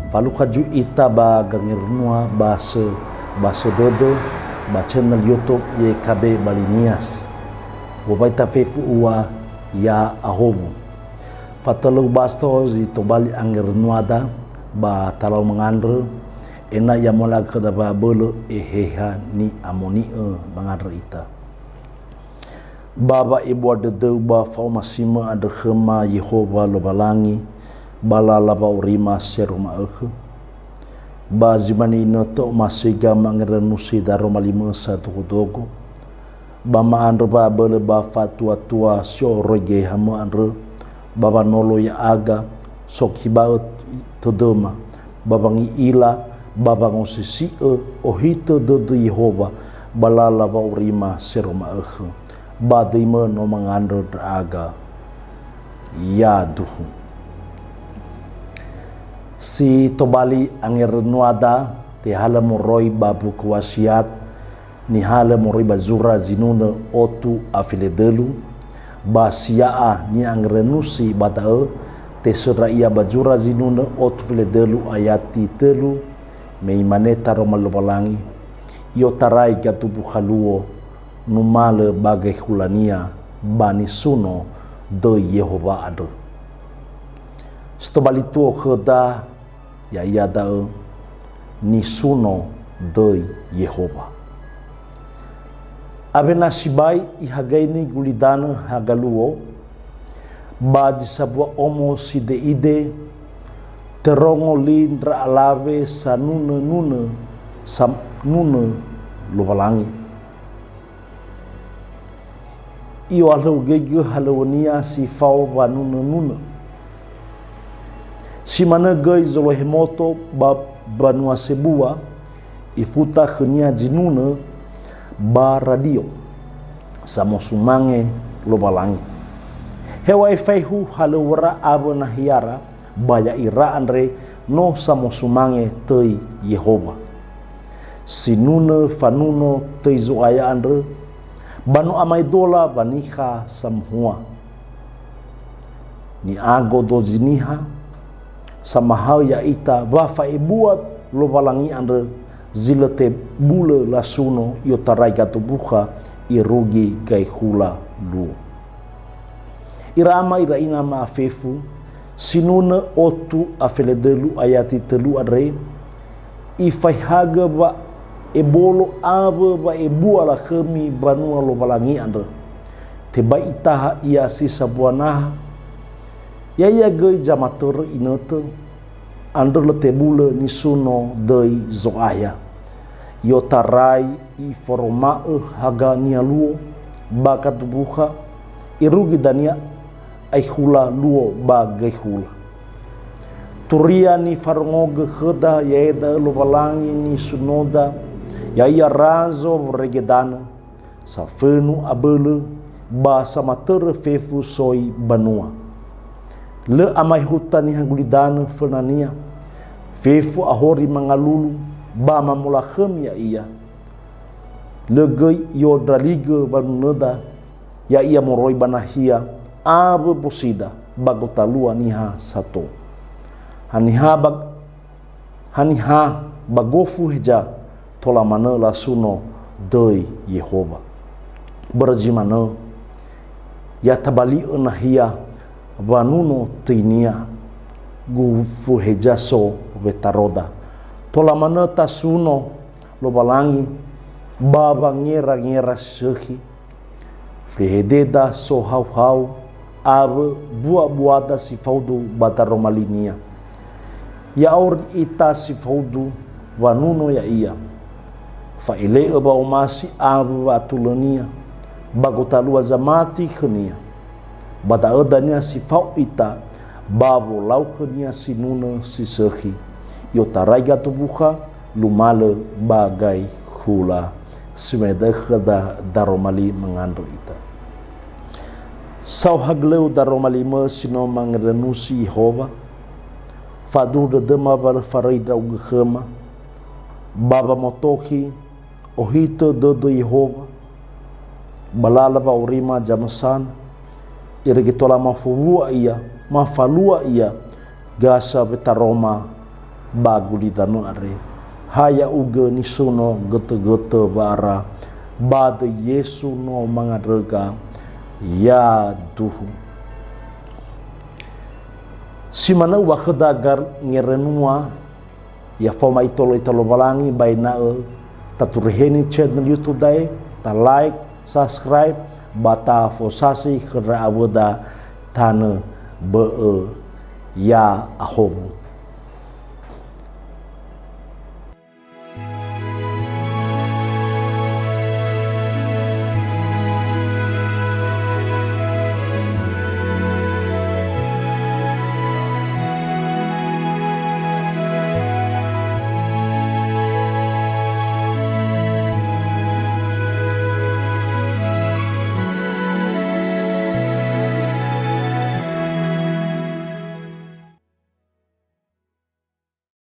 Falu kaju ita ba gangirnua bahasa dodo ba channel YouTube YKB Balinias. Wabaita fefu ua ya ahobu. Fatalu basto zi tobali angirnuada ba talau mengandre ena ya mola kada ba bolo eheha ni amoni mengandre ita. Baba ibu ada ba faumasima ada khema Yehova lo balangi bala laba urima seruma ba zimani noto masiga mangrenusi daroma lima satu kudogo ba maandro ba bele ba fatua tua sio roge hama andro baba nolo ya aga sokibaut todoma baba ngi ila baba ngosisi ohito dodo Yehova bala laba urima seruma ba dima no mangandro aga ya duhu. Si tobali angirnuada te hala moroi babu kuasiat ni hala moroi bazura zinuna otu afiledelu ba siaa ni angrenusi batae te suraia bajura zinuna otu filedelu ayati telu meimaneta romalobalangi io tarai gatubu haluo numale bagai hulania bani suno do Yehova ado. Stobali tuo kheda ya yada ni suno doi Yehova. Abe nasibai ihagaini gulidana hagaluo ba di sabua omo si de ide terongo lindra alave sa nuna sam nuna lubalangi. Iyo alau gege halaunia si fau ba nuna. Si mana gai zolohemoto banua sebua ifuta khenia jinuna ba radio samo sumange lobalangi hewa efaihu halawara abana hiara baya ira andre no samo sumange tei Yehova sinuna fanuno tei zoaya andre banu amai dola banika samhua ni ago do jiniha sama hal ya ita bafa buat lo balangi anda zilate bula lasuno yotarai gatu buha irugi gai hula lu irama iraina ma afefu sinuna otu afeledelu ayati telu adre ifai haga ba ebolo aba ba ebua la khemi banua lo balangi anda teba itaha ia sisa buanaha ya gai jamatur inata andor le tebula ni suno dei zoaya yotarai i forma haga nialuo bakat buha irugi dania ai hula luo bagai hula turia ni farngog kheda yaeda lo balangi ni sunoda ya razo regedana safenu abele ba samater fefu soi banua le amai hutani hangulidana fenania fefu ahori mangalulu ba mamula khem ya ia le gai yo draliga banunada ya ia moroi banahia abe bosida bagotalua niha sato haniha bagofu heja tola mana la suno doi Yehova berjimana ya tabali nahia vanuno tinia gufu hejaso vetaroda tola mana tasuno lo balangi baba ngera sehi frihededa so hau ave buada si faudu bataromalinia ya or ita si faudu vanuno ya ia fa ile ba umasi ave atulania bagotalua zamati khnia bada adanya si fau ita babo lau khenia sinuna si sehi yo taraiga tubuha lumale bagai hula semeda khada daromali mengandro ita sau hagleu daromali me sino mangrenusi Yehova fadu de dema bal faraida ughema baba motoki ohito dodo Yehova balala ba urima jamasan irigitola mafulua ia gasa betaroma baguli dano are haya uga ni suno gete-gete bara bade Yesu no mangadrega ya duhu si mana wakadagar ngerenua ya foma itolo balangi baina taturheni channel YouTube dai ta like subscribe bata fosasi kera awada tane be ya ahobu